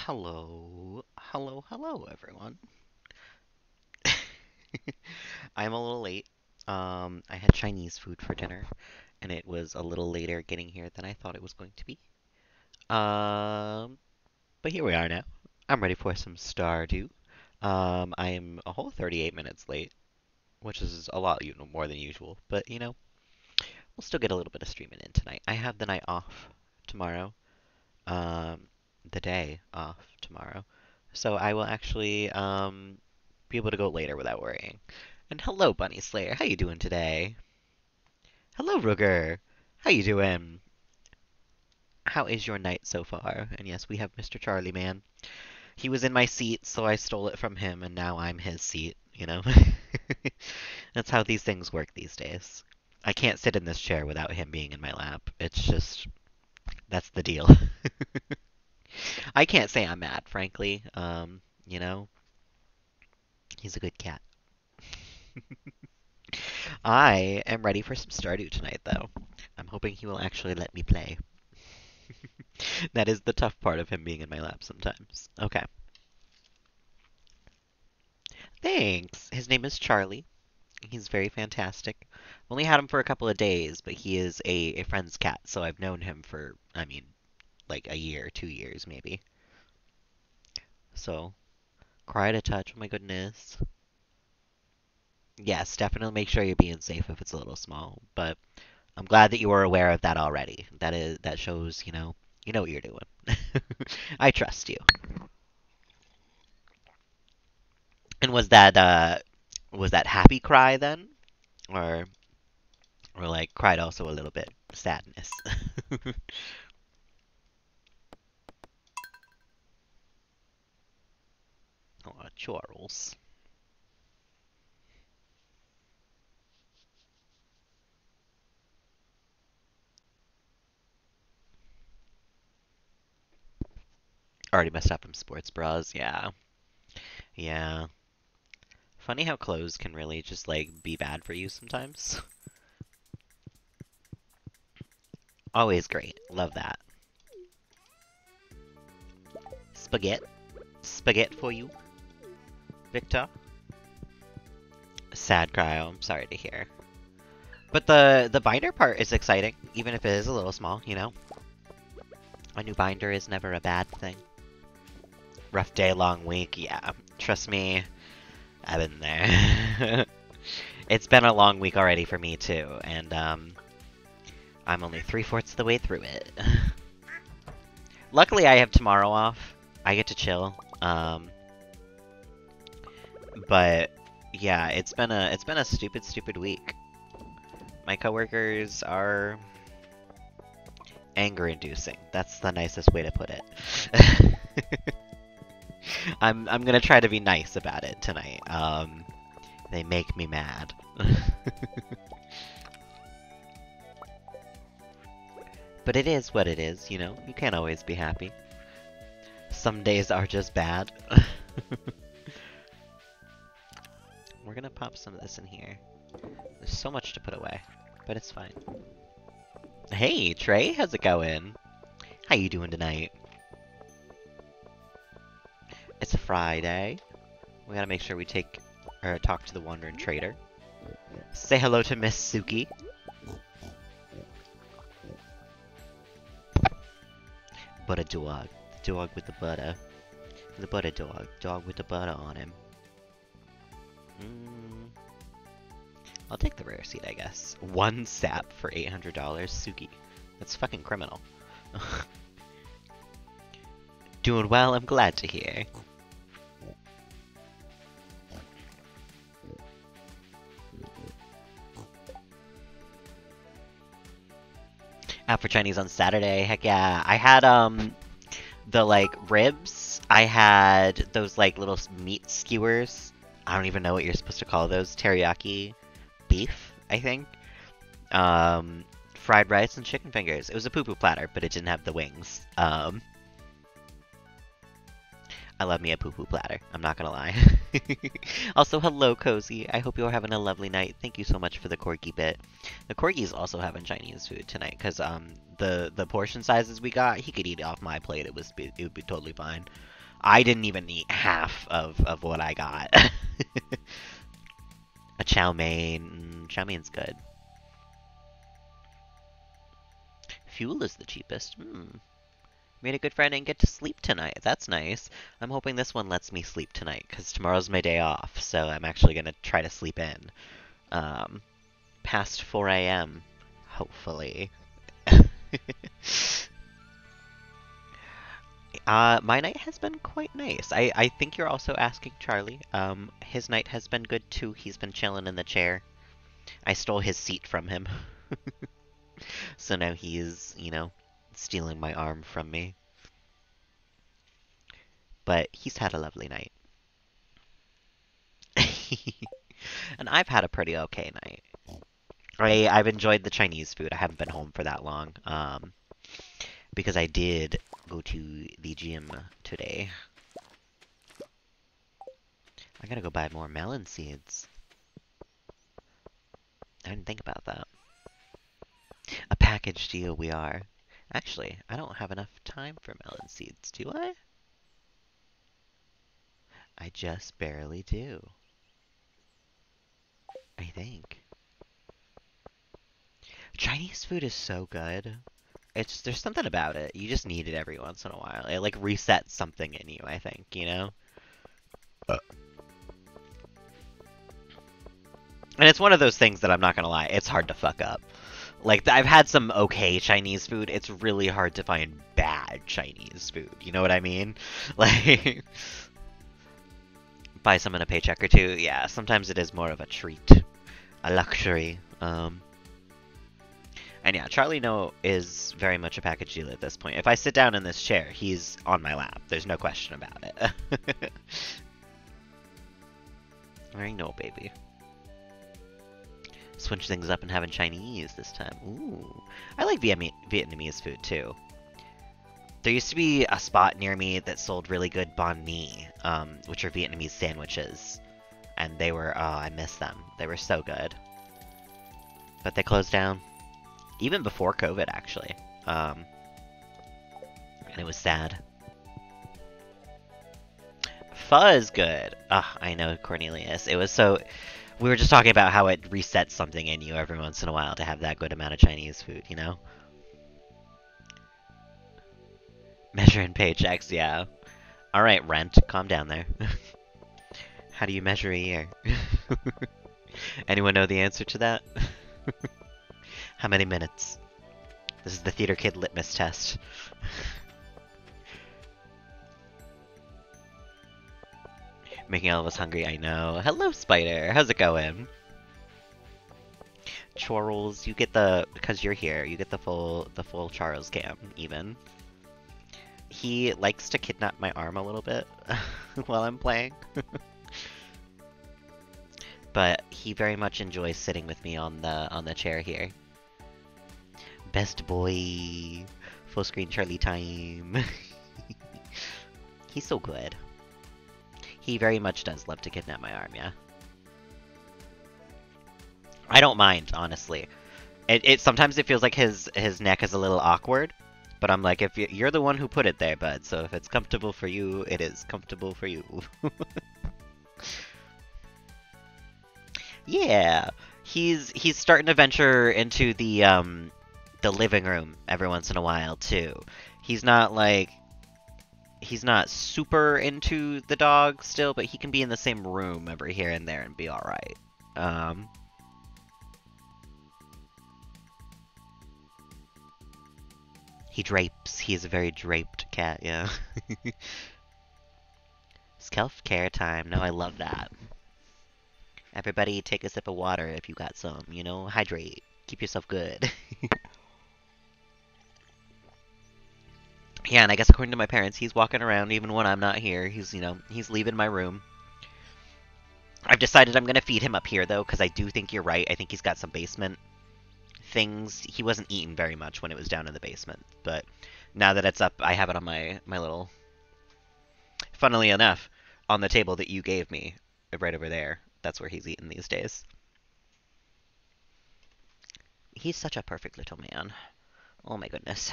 Hello, hello, hello, everyone. I'm a little late. I had Chinese food for dinner, and it was a little later getting here than I thought it was going to be. Um, but here we are now. I'm ready for some Stardew. I am a whole 38 minutes late, which is a lot, more than usual. But we'll still get a little bit of streaming in tonight. I have the night off tomorrow. Um, the day off tomorrow, so I will actually be able to go later without worrying. And hello, Bunny Slayer. How you doing today? Hello, Ruger. How you doing? How is your night so far? And yes, we have Mr. Charlie Man. He was in my seat, so I stole it from him, and now I'm his seat. That's how these things work these days. I can't sit in this chair without him being in my lap. It's just, that's the deal. I can't say I'm mad, frankly. You know, he's a good cat. I am ready for some Stardew tonight, though. I'm hoping he will actually let me play. That is the tough part of him being in my lap sometimes. Okay. Thanks. His name is Charlie. He's very fantastic. Only had him for a couple of days, but he is a friend's cat, so I've known him for, like a year, 2 years maybe. So, cry to touch. Oh my goodness. Yes, definitely make sure you're being safe if it's a little small, but I'm glad that you were aware of that already. That shows, you know what you're doing. I trust you. And was that happy cry then? Or or like cried also a little bit sadness? Oh, Charles. Already messed up from sports bras. Yeah. Yeah. Funny how clothes can really just like be bad for you sometimes. Always great. Love that. Spaghetti. Spaghetti for you, Victor. Sad cry. Oh, I'm sorry to hear. But the binder part is exciting, even if it is a little small. A new binder is never a bad thing. Rough day, long week. Yeah, trust me, I've been there. It's been a long week already for me too, and I'm only three-fourths of the way through it. Luckily, I have tomorrow off. I get to chill. But yeah, it's been a stupid week. My coworkers are anger-inducing. That's the nicest way to put it. I'm gonna try to be nice about it tonight. They make me mad. But it is what it is. You can't always be happy. Some days are just bad. We're gonna pop some of this in here. There's so much to put away, but it's fine. Hey, Trey, how's it going? How you doing tonight? It's a Friday. We gotta make sure we talk to the Wandering Trader. Say hello to Miss Suki. Butter dog. Dog with the butter. The butter dog. Dog with the butter on him. I'll take the rare seed, I guess. One sap for $800, Suki. That's fucking criminal. Doing well, I'm glad to hear. Out for Chinese on Saturday, heck yeah. I had, the, like, ribs. I had those, like, little meat skewers. I don't even know what you're supposed to call those. Teriyaki beef, I think. Fried rice and chicken fingers. It was a poo-poo platter, but it didn't have the wings. I love me a poo-poo platter. I'm not gonna lie. Also, hello, Cozy. I hope you're having a lovely night. Thank you so much for the corgi bit. The corgi's also having Chinese food tonight, because the portion sizes we got, he could eat off my plate. It would be totally fine. I didn't even eat half of what I got. A chow mein. Chow mein's good. Fuel is the cheapest. Made a good friend and get to sleep tonight. That's nice. I'm hoping this one lets me sleep tonight, because tomorrow's my day off, so I'm actually going to try to sleep in. Past 4 a.m., hopefully. My night has been quite nice. I think you're also asking Charlie. His night has been good too. He's been chilling in the chair. I stole his seat from him. So now he's, stealing my arm from me. But he's had a lovely night. And I've had a pretty okay night. I've enjoyed the Chinese food. I haven't been home for that long. Because I did go to the gym today. I gotta go buy more melon seeds. I didn't think about that. A package deal we are. Actually, I don't have enough time for melon seeds, do I? I just barely do. I think. Chinese food is so good. There's something about it. You just need it every once in a while. It like resets something in you, I think, And it's one of those things that I'm not gonna lie, it's hard to fuck up. Like, I've had some okay Chinese food. It's really hard to find bad Chinese food. You know what I mean? Like, buy some in a paycheck or two. Yeah, sometimes it is more of a treat, a luxury. And yeah, Charlie is very much a package deal at this point. If I sit down in this chair, he's on my lap. There's no question about it. I know, baby. Switch things up and having Chinese this time. Ooh. I like Vietnamese food, too. There used to be a spot near me that sold really good banh mi, which are Vietnamese sandwiches. And they were, oh, I miss them. They were so good. But they closed down. Even before COVID, actually. And it was sad. Pho is good. Ugh, I know, Cornelius. It was so... We were just talking about how it resets something in you every once in a while to have that good amount of Chinese food, you know? Measure in paychecks, yeah. Alright, rent, calm down there. How do you measure a year? Anyone know the answer to that? How many minutes? This is the Theater Kid litmus test. Making all of us hungry, I know. Hello, Spider. How's it going? Charles, you get because you're here, you get the full Charles cam, even. He likes to kidnap my arm a little bit while I'm playing. But he very much enjoys sitting with me on the chair here. Best boy. Full screen Charlie time. He's so good. He very much does love to kidnap my arm, yeah. I don't mind, honestly. Sometimes it feels like his neck is a little awkward, but I'm like, if you're the one who put it there, bud, so if it's comfortable for you, it is comfortable for you. Yeah, he's starting to venture into the living room every once in a while too. He's not super into the dog still, but he can be in the same room every here and there and be alright. He drapes. He's a very draped cat, yeah. Self-care time. No, I love that. Everybody take a sip of water if you got some, hydrate. Keep yourself good. Yeah, and I guess according to my parents, he's walking around even when I'm not here. He's leaving my room. I've decided I'm going to feed him up here, though, because I do think you're right. I think he's got some basement things. He wasn't eating very much when it was down in the basement, but now that it's up, I have it on my little Funnily enough, on the table that you gave me, right over there, that's where he's eating these days. He's such a perfect little man. Oh my goodness.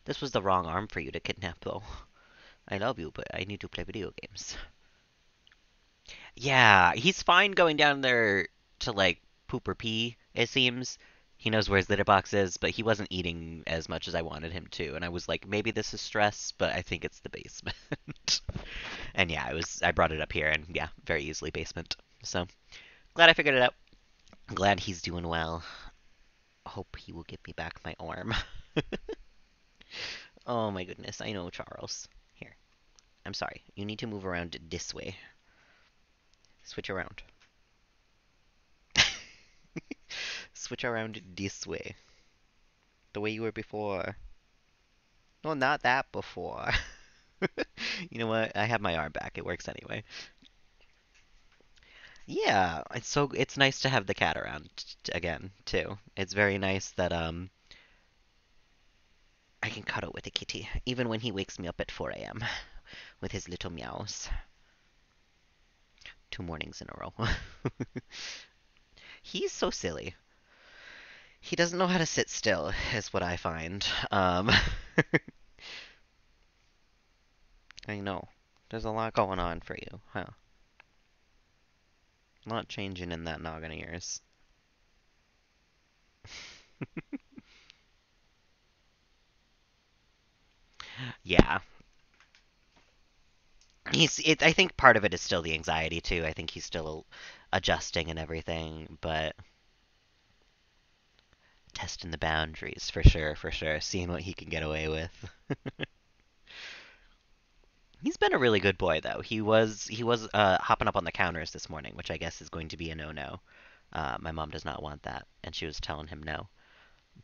This was the wrong arm for you to kidnap, though. I love you, but I need to play video games. Yeah, he's fine going down there to like poop or pee, it seems. He knows where his litter box is, but he wasn't eating as much as I wanted him to. And I was like, maybe this is stress, but I think it's the basement. And yeah, I brought it up here and yeah, very easily basement. So glad I figured it out. Glad he's doing well. Hope he will give me back my arm. Oh my goodness, I know, Charles. Here, I'm sorry. You need to move around this way. Switch around. Switch around this way. The way you were before. No, not that before. You know what? I have my arm back. It works anyway. Yeah, it's nice to have the cat around again too. It's very nice that I can cuddle with the kitty even when he wakes me up at 4 a.m. with his little meows. 2 mornings in a row. He's so silly. He doesn't know how to sit still, is what I find. I know. There's a lot going on for you, huh? A lot changing in that noggin of yours. Yeah. I think part of it is still the anxiety too. I think he's still adjusting and everything, but testing the boundaries for sure, for sure. Seeing what he can get away with. He's been a really good boy though. He was hopping up on the counters this morning, which I guess is going to be a no-no. My mom does not want that, and she was telling him no.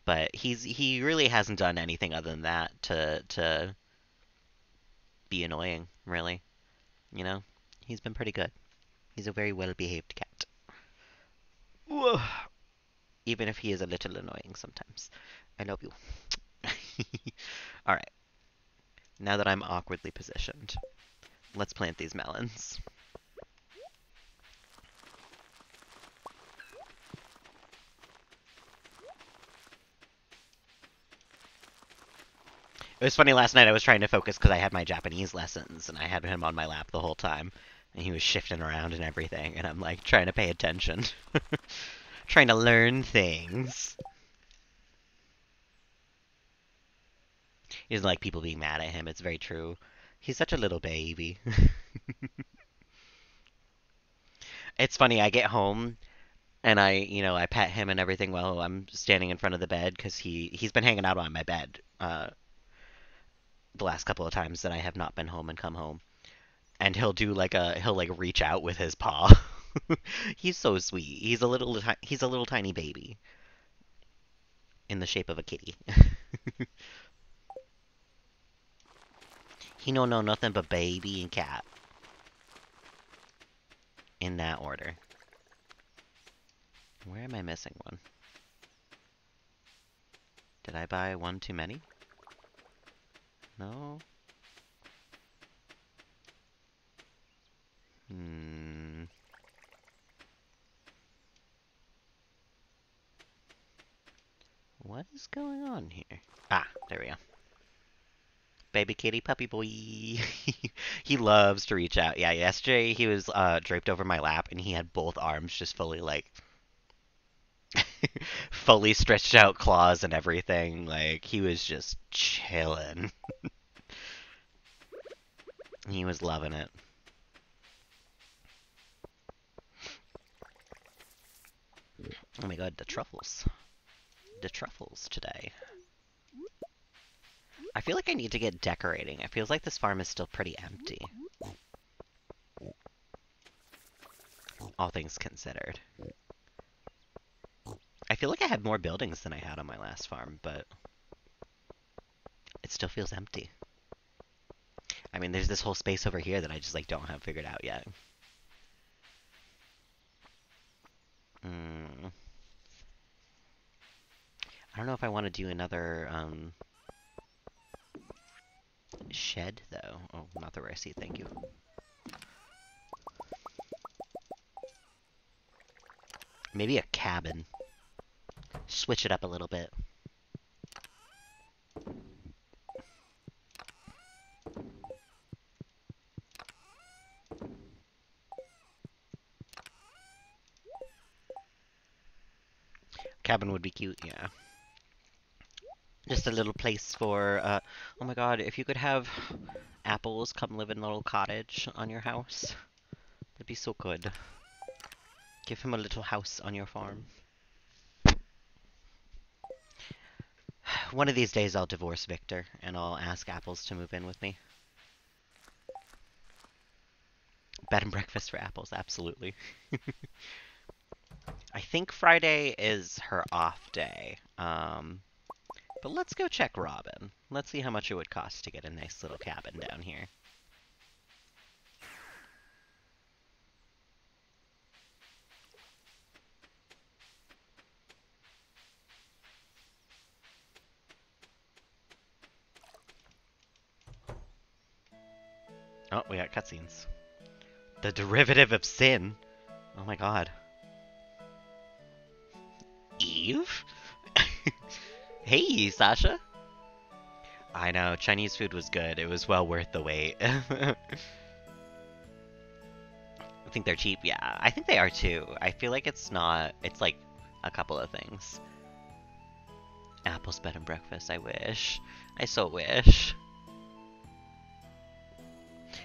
But he really hasn't done anything other than that to be annoying, really. You know? He's been pretty good. He's a very well-behaved cat. Whoa. Even if he is a little annoying sometimes. I love you. Alright, now that I'm awkwardly positioned, let's plant these melons. It was funny last night I was trying to focus because I had my Japanese lessons and I had him on my lap the whole time. And he was shifting around and everything, and I'm like trying to pay attention. Trying to learn things. He doesn't like people being mad at him, it's very true. He's such a little baby. It's funny, I get home and I pet him and everything while I'm standing in front of the bed because he's been hanging out on my bed the last couple of times that I have not been home and come home. And he'll reach out with his paw. He's so sweet. He's a little tiny baby in the shape of a kitty. He don't know nothing but baby and cat in that order. Where am I missing one? Did I buy one too many? No? Hmm. What is going on here? Ah, there we go. Baby kitty puppy boy. He loves to reach out. Yeah, yesterday he was draped over my lap and he had both arms just fully like fully stretched out claws and everything. Like he was just chilling. He was loving it. Oh my god, the truffles. The truffles today. I feel like I need to get decorating. It feels like this farm is still pretty empty. All things considered. I feel like I had more buildings than I had on my last farm, but it still feels empty. I mean, there's this whole space over here that I just like don't have figured out yet. Hmm. I don't know if I want to do another shed though. Oh, not the rare seed, thank you. Maybe a cabin. Switch it up a little bit. Cabin would be cute, yeah. Just a little place for, oh my god, if you could have apples come live in a little cottage on your house, that'd be so good. Give him a little house on your farm. One of these days I'll divorce Victor, and I'll ask Apples to move in with me. Bed and breakfast for Apples, absolutely. I think Friday is her off day. But let's go check Robin. Let's see how much it would cost to get a nice little cabin down here. Oh, we got cutscenes. The derivative of sin. Oh my god. Eve? Hey, Sasha. I know, Chinese food was good. It was well worth the wait. I think they're cheap, yeah. I think they are too. I feel like it's not... It's like a couple of things. Apple's bed and breakfast, I wish. I so wish.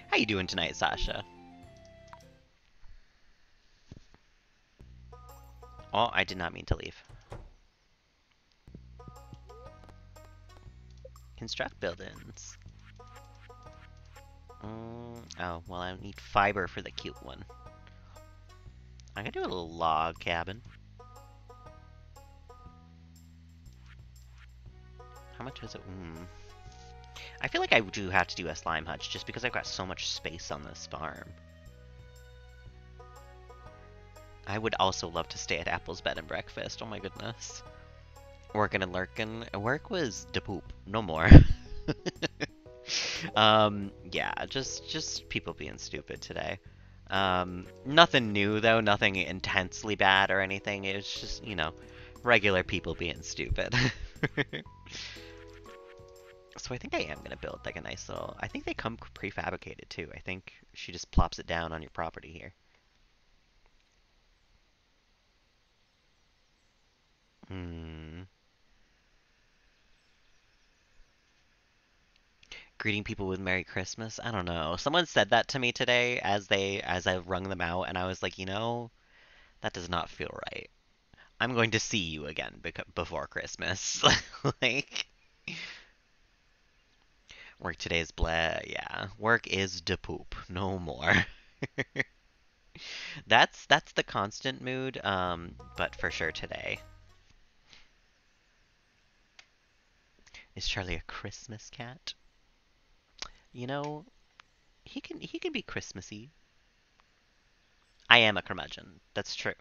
How you doing tonight, Sasha? Oh, I did not mean to leave. Construct buildings. Oh, well, I need fiber for the cute one. I'm gonna do a little log cabin. How much is it? I feel like I do have to do a slime hutch just because I've got so much space on this farm. I would also love to stay at Apple's bed and breakfast. Oh my goodness. Working and lurking. Work was de poop. No more. Yeah, just people being stupid today. Nothing new though, nothing intensely bad or anything. It was just, you know, regular people being stupid. So I think I am gonna build like a nice little... I think they come prefabricated too. I think she just plops it down on your property here. Greeting people with Merry Christmas? I don't know. Someone said that to me today as I rung them out, and I was like, you know, that does not feel right. I'm going to see you again before Christmas. Like, work today's blah. Yeah, work is de poop. No more. That's the constant mood. But for sure today. Is Charlie a Christmas cat? You know, he can be Christmassy. I am a curmudgeon. That's true.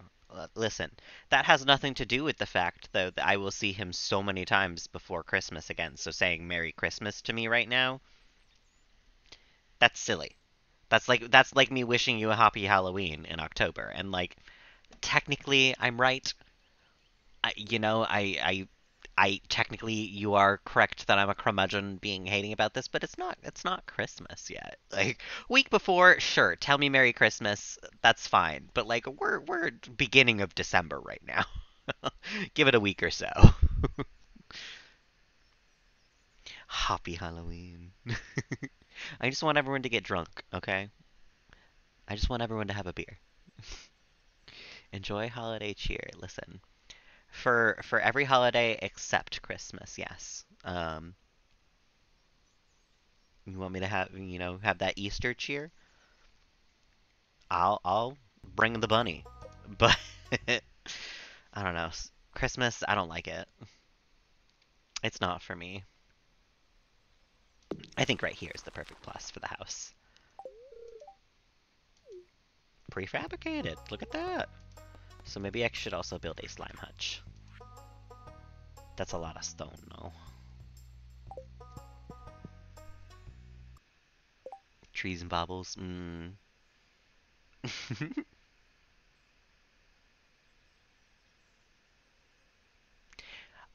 Listen, that has nothing to do with the fact, though, that I will see him so many times before Christmas again. So saying Merry Christmas to me right now, that's silly. That's like me wishing you a happy Halloween in October. And like, technically, I'm right. I technically you are correct that I'm a curmudgeon being hating about this, but it's not Christmas yet. Like week before, sure, tell me Merry Christmas, that's fine. But like we're beginning of December right now. Give it a week or so. Happy Halloween. I just want everyone to get drunk, okay? I just want everyone to have a beer. Enjoy holiday cheer. Listen, for every holiday except Christmas, yes. You want me to have that Easter cheer? I'll bring the bunny. But I don't know. Christmas, I don't like it. It's not for me. I think right here is the perfect place for the house. Prefabricated. Look at that. So maybe I should also build a slime hutch. That's a lot of stone, though. Trees and baubles.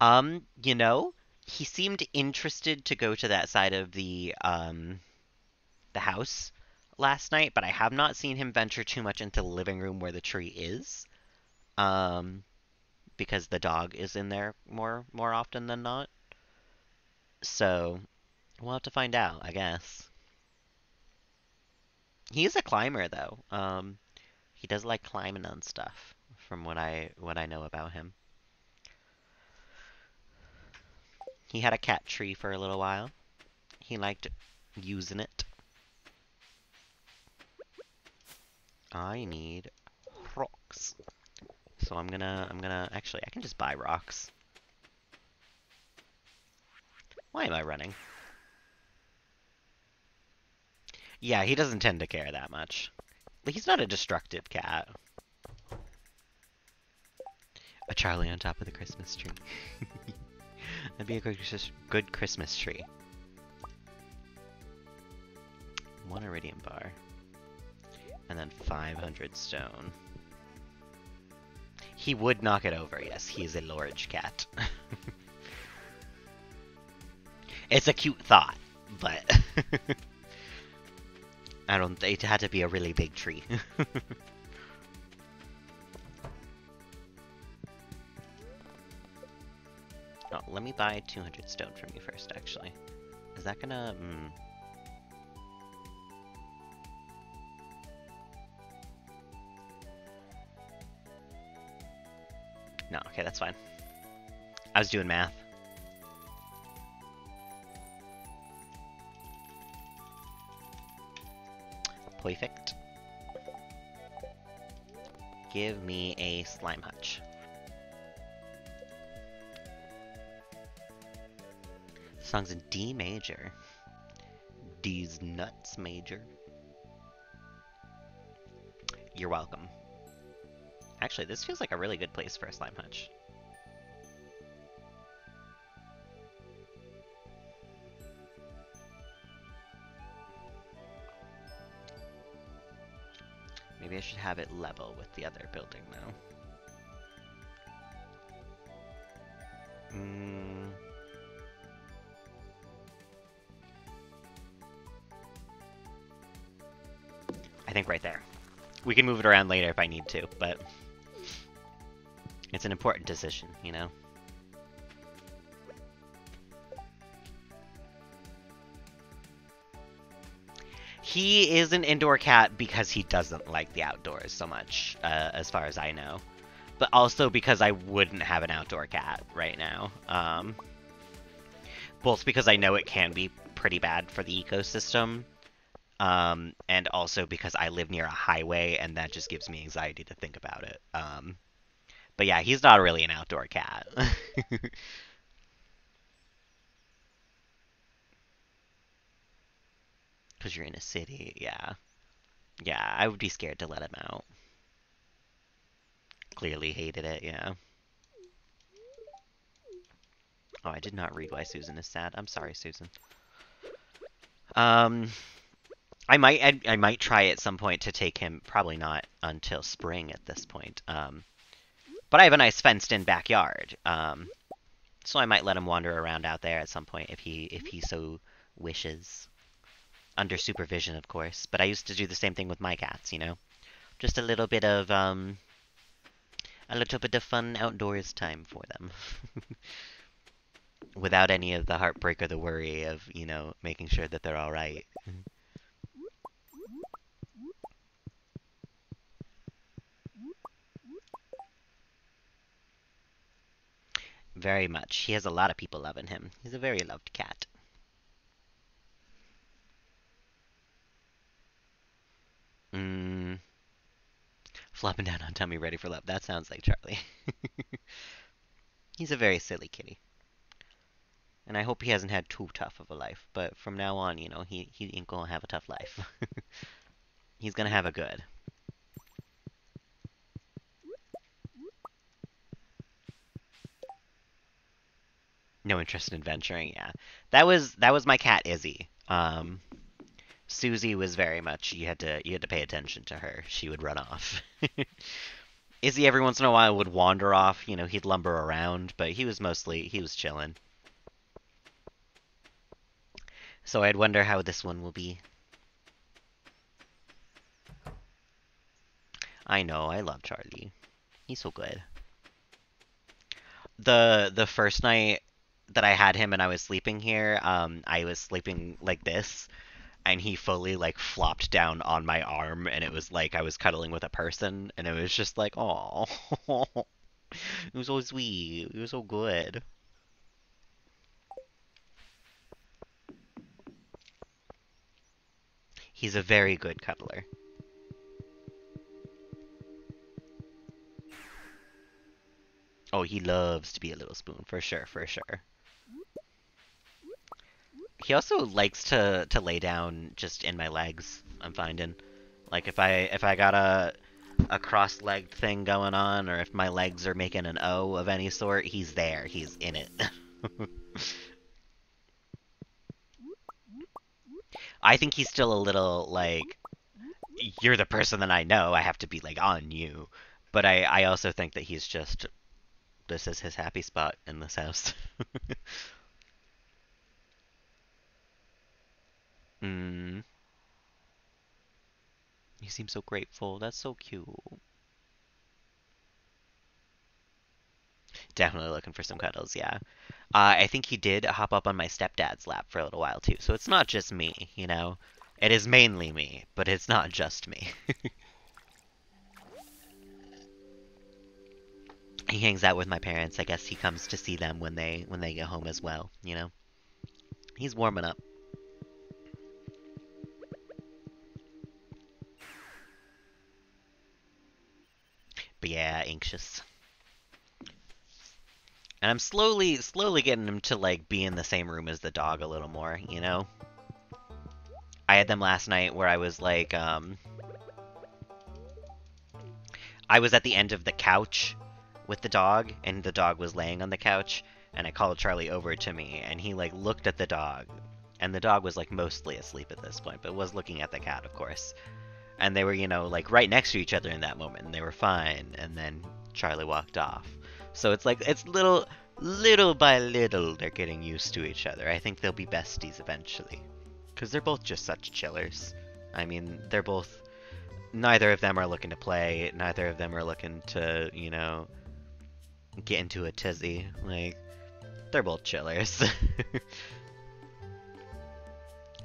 You know, he seemed interested to go to that side of the house last night, but I have not seen him venture too much into the living room where the tree is. Um, because the dog is in there more often than not. So we'll have to find out, I guess. He is a climber though. He does like climbing on stuff, from what I know about him. He had a cat tree for a little while. He liked using it. I need rocks. So I'm gonna actually I can just buy rocks. Why am I running? Yeah, he doesn't tend to care that much. He's not a destructive cat. A Charlie on top of the Christmas tree. That'd be a good Christmas tree. One iridium bar. And then 500 stone. He would knock it over, yes. He is a large cat. It's a cute thought, but I don't. It had to be a really big tree. Oh, let me buy 200 stone from you first, actually. Is that gonna... No, okay, that's fine. I was doing math. Perfect. Give me a slime hutch. The song's in D major. D's nuts major. You're welcome. Actually, this feels like a really good place for a slime hutch. Maybe I should have it level with the other building now. I think right there. We can move it around later if I need to, but it's an important decision, you know? He is an indoor cat because he doesn't like the outdoors so much, as far as I know. But also because I wouldn't have an outdoor cat right now. Both because I know it can be pretty bad for the ecosystem, and also because I live near a highway and that just gives me anxiety to think about it. But yeah, he's not really an outdoor cat. Because you're in a city, yeah. Yeah, I would be scared to let him out. Clearly hated it, yeah. Oh, I did not read why Susan is sad. I'm sorry, Susan. Um, I might try at some point to take him. Probably not until spring at this point. But I have a nice fenced-in backyard. So I might let him wander around out there at some point if he so wishes, under supervision, of course. But I used to do the same thing with my cats, you know, just a little bit of fun outdoors time for them. Without any of the heartbreak or the worry of, you know, making sure that they're all right. Very much. He has a lot of people loving him. He's a very loved cat. Mm, flopping down on tummy ready for love. That sounds like Charlie. He's a very silly kitty. And I hope he hasn't had too tough of a life. But from now on, you know, he ain't gonna have a tough life. He's gonna have a good. No interest in venturing, yeah. That was my cat Izzy. Susie was very much you had to pay attention to her. She would run off. Izzy every once in a while would wander off, he'd lumber around, but he was chilling. So I'd wonder how this one will be. I know, I love Charlie. He's so good. The first night that I had him and I was sleeping here, I was sleeping like this, and he fully like flopped down on my arm, and it was like I was cuddling with a person, and it was just like, oh, it was so sweet. It was so good. He's a very good cuddler. Oh, he loves to be a little spoon, for sure, for sure. He also likes to lay down just in my legs, I'm finding. Like if I got a cross-legged thing going on, or if my legs are making an O of any sort, he's there. He's in it. I think he's still a little like, you're the person that I know. I have to be like on you. But I also think that he's just, this is his happy spot in this house. mm, he seems so grateful. That's so cute. Definitely looking for some cuddles, yeah. I think he did hop up on my stepdad's lap for a little while too. So it's not just me. It is mainly me, but it's not just me. He hangs out with my parents. I guess he comes to see them when they get home as well. He's warming up. But yeah, anxious. And I'm slowly getting him to like be in the same room as the dog a little more. I had them last night where I was like, I was at the end of the couch with the dog, and the dog was laying on the couch, and I called Charlie over to me, and he like looked at the dog, and the dog was like mostly asleep at this point, but was looking at the cat, of course. And they were like right next to each other in that moment, and they were fine, and then Charlie walked off. So it's like it's little by little they're getting used to each other. I think they'll be besties eventually. Because they're both just such chillers. I mean, they're both. Neither of them are looking to play. Neither of them are looking to get into a tizzy. Like, they're both chillers.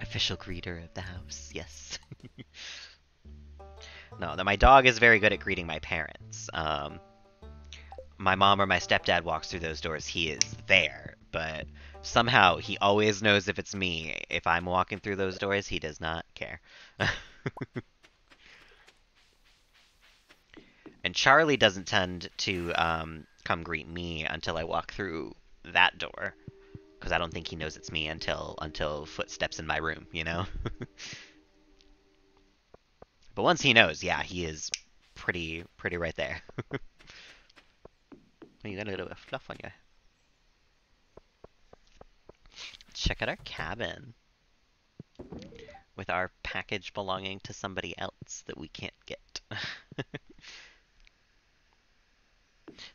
Official greeter of the house, yes. No, my dog is very good at greeting my parents. My mom or my stepdad walks through those doors, he is there. But somehow he always knows if it's me. If I'm walking through those doors, he does not care. And Charlie doesn't tend to come greet me until I walk through that door, because I don't think he knows it's me until footsteps in my room. But once he knows, yeah, he is pretty right there. You got a little bit of fluff on you. Check out our cabin with our package belonging to somebody else that we can't get.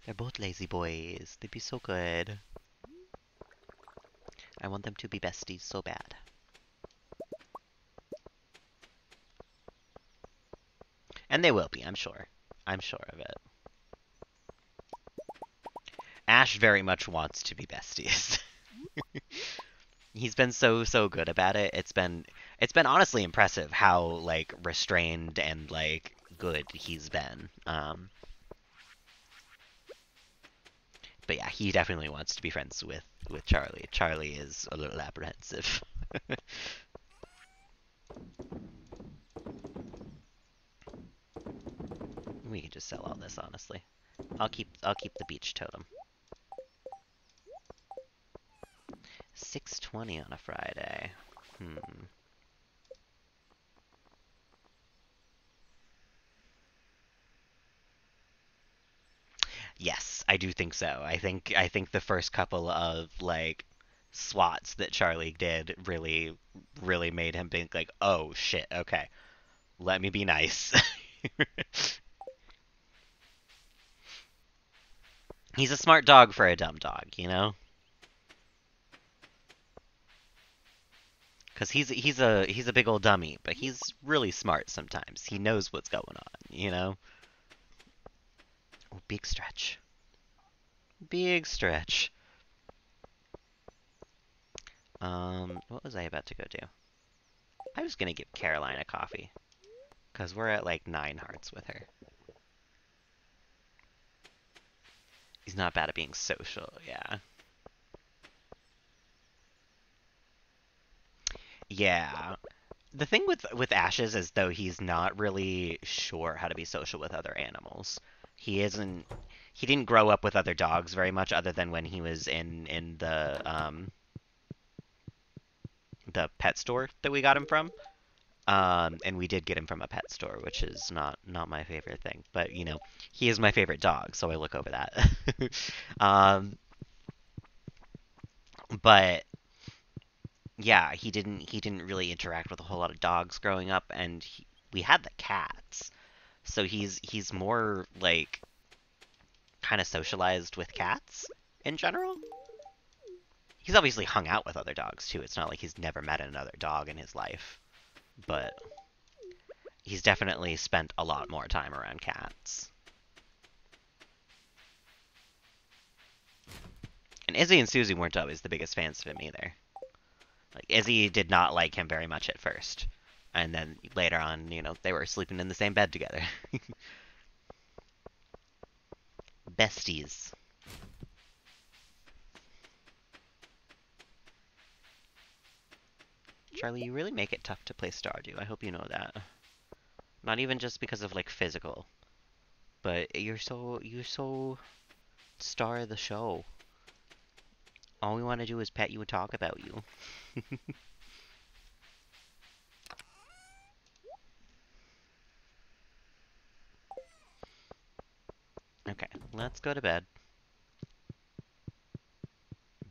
They're both lazy boys. They'd be so good. I want them to be besties so bad. And they will be, I'm sure. I'm sure of it. Ash very much wants to be besties. He's been so good about it. It's been honestly impressive how like restrained and like good he's been. But yeah, he definitely wants to be friends with Charlie. Charlie is a little apprehensive. We can just sell all this, honestly. I'll keep the beach totem. 620 on a Friday. Yes, I do think so. I think the first couple of like swats that Charlie did really made him think like, "Oh shit, okay. Let me be nice." He's a smart dog for a dumb dog, you know? Because he's a big old dummy, but he's really smart sometimes. He knows what's going on, you know? Oh, big stretch. Big stretch. What was I about to go do? I was gonna give Caroline a coffee. Because we're at like 9 hearts with her. He's not bad at being social, yeah. Yeah. The thing with Ashes is though he's not really sure how to be social with other animals. He isn't he didn't grow up with other dogs very much other than when he was in the pet store that we got him from. And we did get him from a pet store, which is not my favorite thing. But you know, he is my favorite dog, so I look over that. um, but yeah, he didn't really interact with a whole lot of dogs growing up, and we had the cats, so he's more like kind of socialized with cats in general. He's obviously hung out with other dogs too. It's not like he's never met another dog in his life, but he's definitely spent a lot more time around cats. And Izzy and Susie weren't always the biggest fans of him either. Like Izzy did not like him very much at first, and then later on, you know, they were sleeping in the same bed together. Besties. Charlie, you really make it tough to play Stardew. I hope you know that. Not even just because of like physical, but you're so star of the show. All we want to do is pet you and talk about you. Okay, let's go to bed.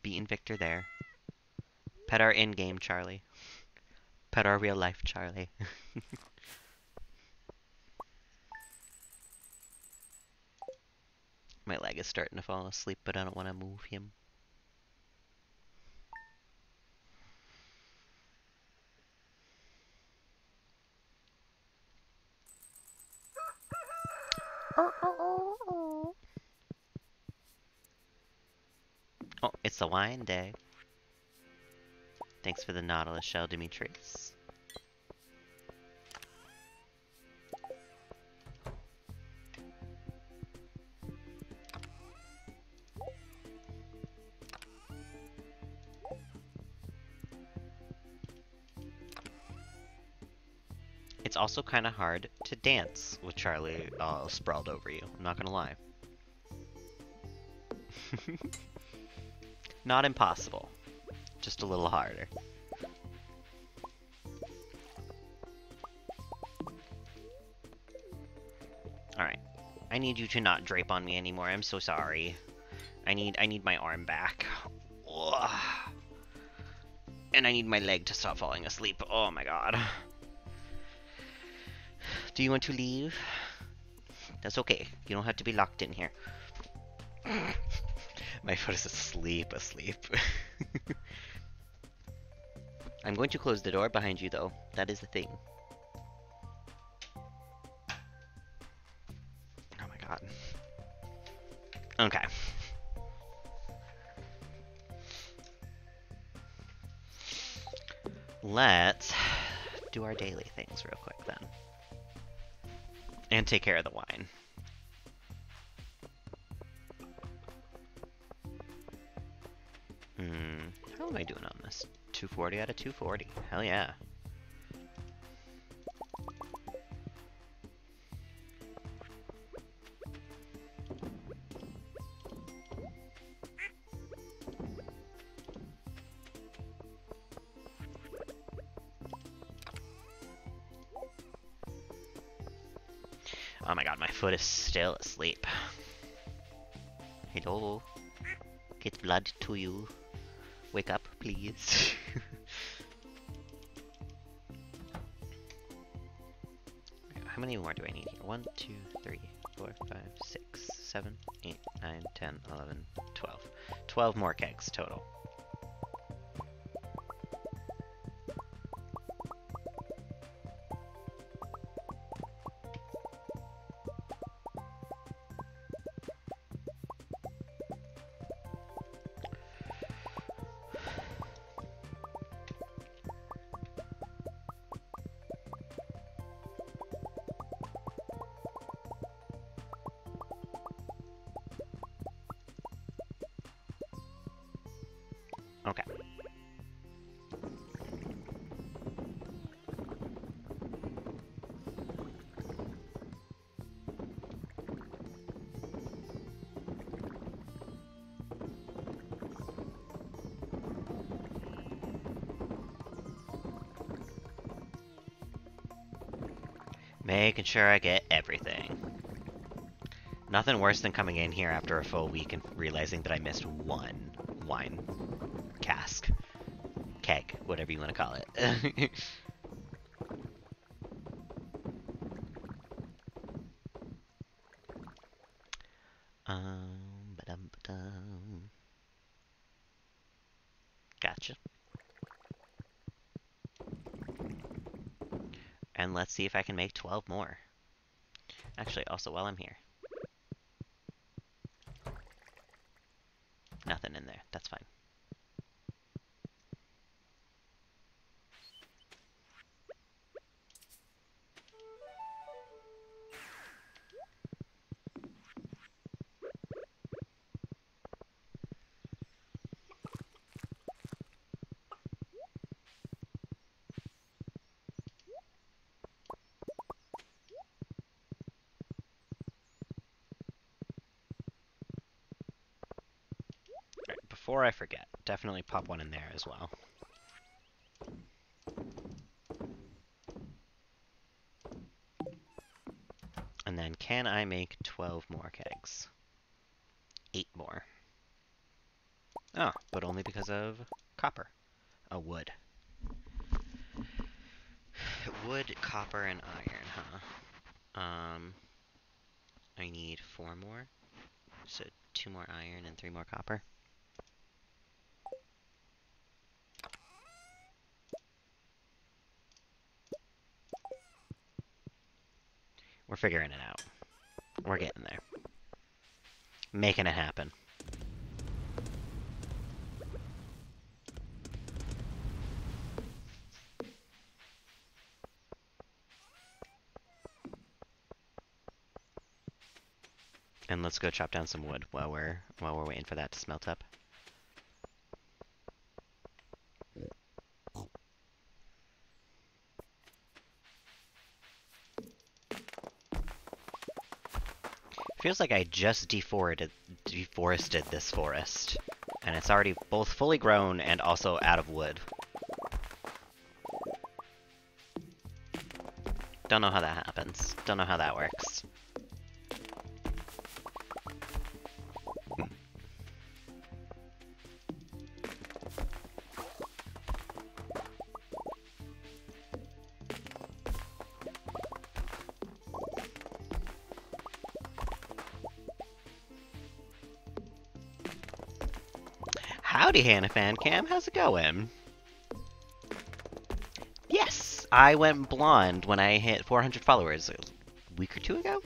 Beaten Victor there. Pet our in-game Charlie. Pet our real life Charlie. My leg is starting to fall asleep, but I don't want to move him. Oh, it's a wine day. Thanks for the Nautilus shell, Demetrius. It's also kind of hard to dance with Charlie sprawled over you. I'm not gonna lie. Not impossible, just a little harder. Alright. I need you to not drape on me anymore. I'm so sorry. I need my arm back. Ugh. And I need my leg to stop falling asleep. Oh my god. Do you want to leave? That's okay. You don't have to be locked in here. My foot is asleep. I'm going to close the door behind you, though. That is the thing. Oh my god. Okay. Let's do our daily things real quick, then. And take care of the wine. How am I doing on this? 240 out of 240. Hell yeah. Oh my god, my foot is still asleep. Hello? Get blood to you. Wake up, please. How many more do I need here? 1, 2, 3, 4, 5, 6, 7, 8, 9, 10, 11, 12. 12 more kegs total. Okay. Making sure I get everything. Nothing worse than coming in here after a full week and realizing that I missed one wine cask. Keg, whatever you want to call it. Ba-dum. Gotcha. And let's see if I can make 12 more. Actually, also while I'm here. Nothing in there. That's fine. Alright, before I forget, definitely pop one in there as well. And then can I make 12 more kegs? 8 more. Oh, but only because of copper. Wood. Wood, copper, and iron, huh? I need 4 more. So 2 more iron and 3 more copper. We're figuring it out. We're getting there. Making it happen. And let's go chop down some wood while we're waiting for that to smelt up. Feels like I just deforested this forest, and it's already both fully grown and also out of wood. Don't know how that happens. Don't know how that works. Howdy, Hannah Fan Cam. How's it going? Yes, I went blonde when I hit 400 followers a week or 2 ago.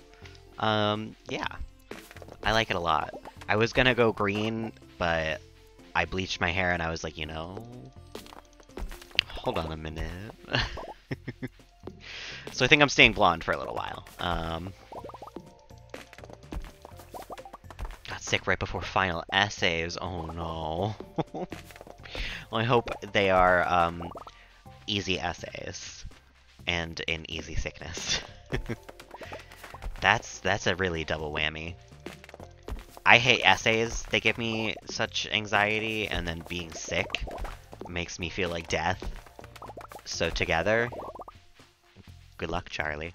Yeah, I like it a lot. I was gonna go green, but I bleached my hair and I was like, you know, hold on a minute. So I think I'm staying blonde for a little while. Got sick right before final essays. Oh no. Well, I hope they are easy essays and in easy sickness. That's a really double whammy. I hate essays. They give me such anxiety, and then being sick makes me feel like death. So together, good luck, Charlie.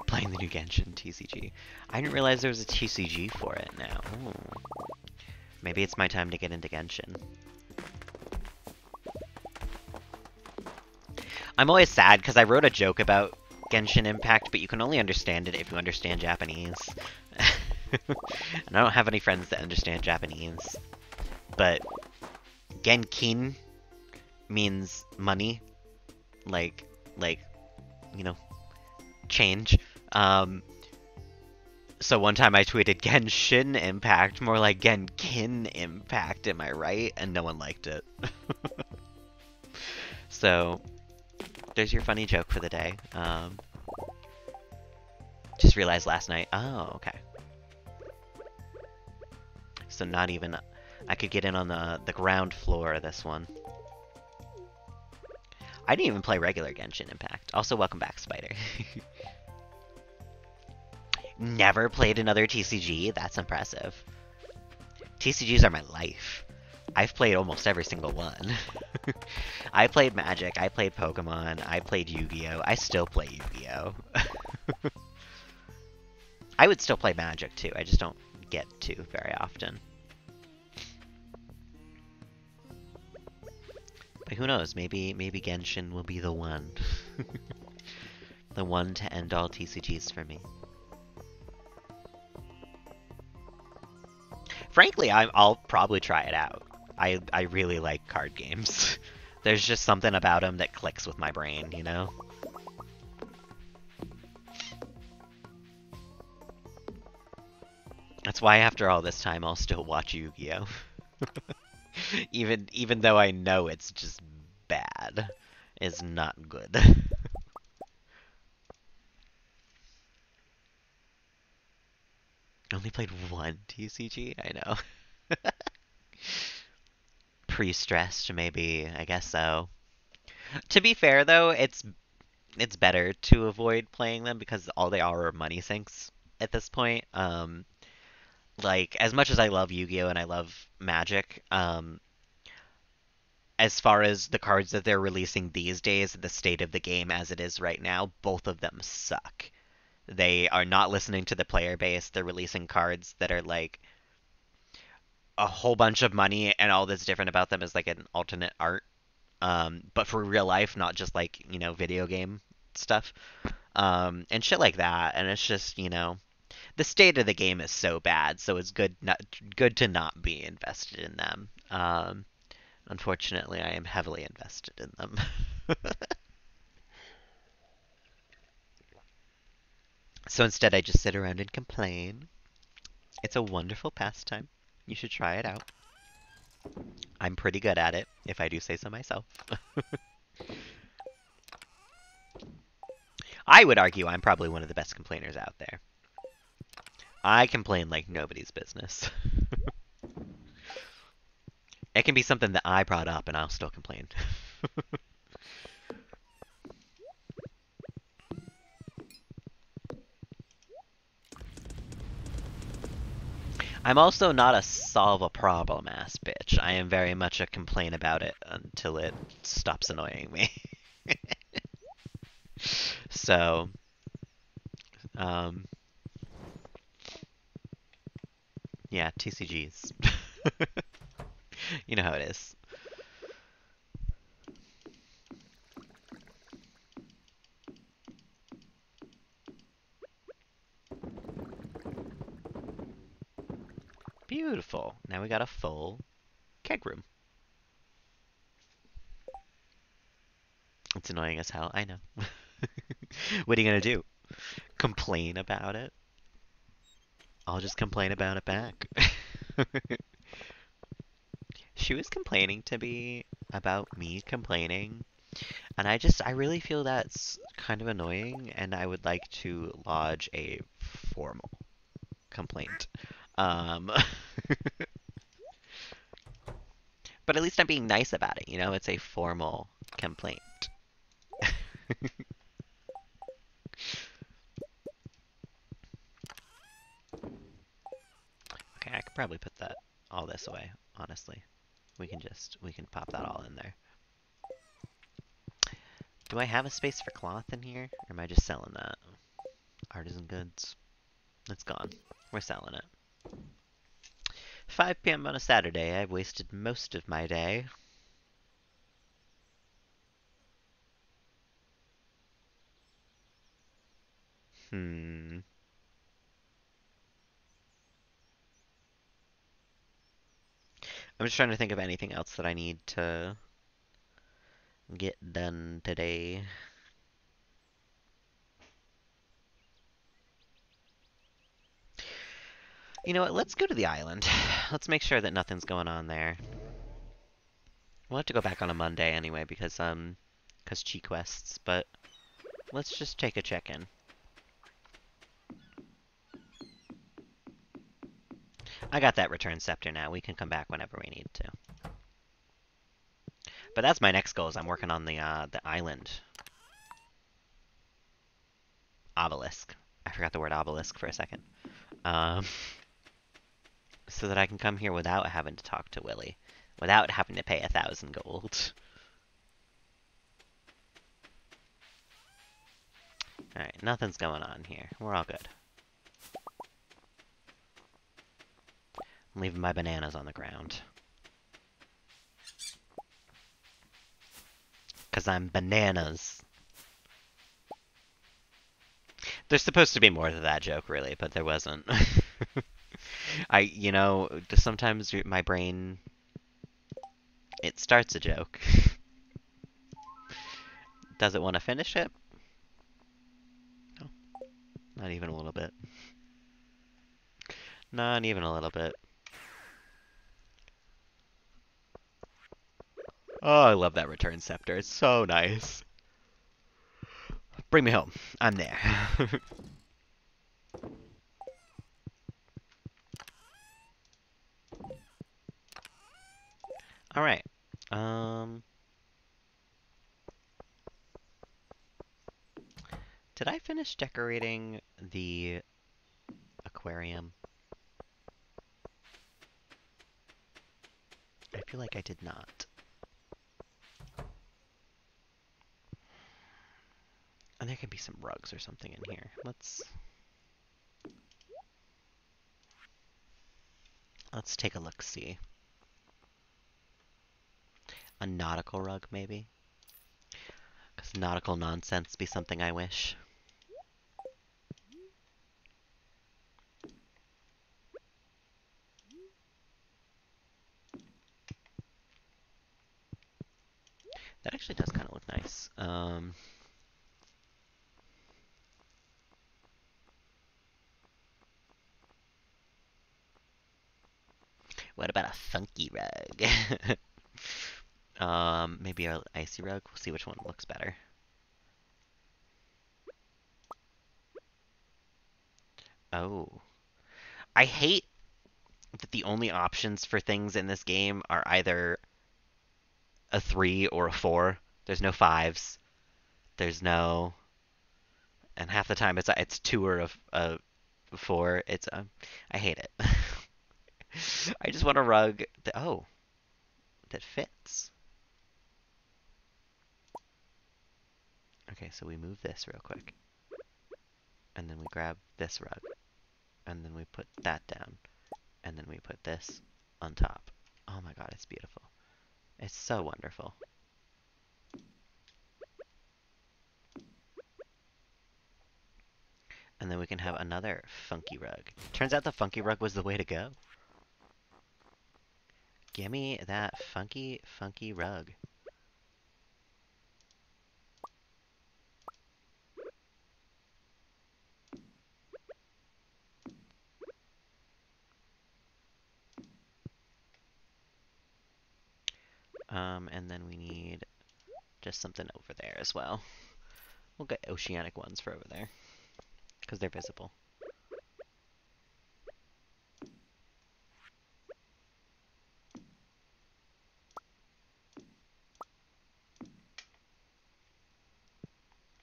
Playing the new Genshin TCG. I didn't realize there was a TCG for it now. Ooh. Maybe it's my time to get into Genshin. I'm always sad because I wrote a joke about Genshin Impact, but you can only understand it if you understand Japanese. And I don't have any friends that understand Japanese. But Genkin means money, like, you know, change. So one time I tweeted Genshin Impact, more like Genkin Impact, am I right? And no one liked it. So, there's your funny joke for the day. Just realized last night. Oh, okay. So not even... I could get in on the ground floor of this one. I didn't even play regular Genshin Impact. Also, welcome back, Spider. Never played another TCG? That's impressive. TCGs are my life. I've played almost every single one. I played Magic, I played Pokemon, I played Yu-Gi-Oh! I still play Yu-Gi-Oh! I would still play Magic too, I just don't get to very often. But who knows, maybe Genshin will be the one. The one to end all TCGs for me. Frankly, I'll probably try it out. I really like card games. There's just something about them that clicks with my brain, you know? That's why after all this time I'll still watch Yu-Gi-Oh! Even though I know it's just bad. It's not good. Only played one TCG? I know. Pre-stressed, maybe. I guess so. To be fair, though, it's better to avoid playing them because all they are money sinks at this point. Like, as much as I love Yu-Gi-Oh! And I love Magic, as far as the cards that they're releasing these days, the state of the game as it is right now, both of them suck. They are not listening to the player base. They're releasing cards that are like a whole bunch of money, and all that's different about them is like an alternate art. But for real life, not just like, video game stuff. And shit like that. And it's just, the state of the game is so bad, so it's good to not be invested in them. Unfortunately, I am heavily invested in them. So instead, I just sit around and complain. It's a wonderful pastime. You should try it out. I'm pretty good at it, if I do say so myself. I would argue I'm probably one of the best complainers out there. I complain like nobody's business. It can be something that I brought up and I'll still complain. I'm also not a solve a problem ass bitch. I am very much a complain about it until it stops annoying me. So, yeah, TCGs. You know how it is. Beautiful. Now we got a full keg room. It's annoying as hell, I know. What are you gonna do? Complain about it? I'll just complain about it back. She was complaining to me about me complaining, and I really feel that's kind of annoying, and I would like to lodge a formal complaint. Um, but at least I'm being nice about it, it's a formal complaint. Okay, I could probably put all this away, honestly. We can pop that all in there. Do I have a space for cloth in here? Or am I just selling that? Artisan goods. It's gone. We're selling it. 5 p.m. on a Saturday. I've wasted most of my day. Hmm. I'm just trying to think of anything else that I need to get done today. You know what? Let's go to the island. Let's make sure that nothing's going on there. We'll have to go back on a Monday anyway because cheat quests, but let's just take a check-in. I got that return scepter now. We can come back whenever we need to. But that's my next goal is I'm working on the island obelisk. I forgot the word obelisk for a second. Um, so that I can come here without having to talk to Willy, without having to pay 1,000 gold. Alright, nothing's going on here. We're all good. I'm leaving my bananas on the ground. Because I'm bananas. There's supposed to be more to that joke, really, but there wasn't. Sometimes my brain, it starts a joke. Does it want to finish it? No, not even a little bit. Not even a little bit. Oh, I love that return scepter. It's so nice. Bring me home. I'm there. All right. Um, did I finish decorating the aquarium? I feel like I did not. And there could be some rugs or something in here. Let's take a look, see. A nautical rug, maybe? Because nautical nonsense be something I wish. That actually does kind of look nice. What about a funky rug? Maybe an icy rug. We'll see which one looks better. Oh. I hate that the only options for things in this game are either a 3 or a 4. There's no 5s. There's no... And half the time it's 2 or a 4. I hate it. I just want a rug that fits. Okay, so we move this real quick. And then we grab this rug. And then we put that down. And then we put this on top. Oh my god, it's beautiful. It's so wonderful. And then we can have another funky rug. Turns out the funky rug was the way to go. Gimme that funky, funky rug. And then we need just something over there as well. We'll get oceanic ones for over there, because they're visible.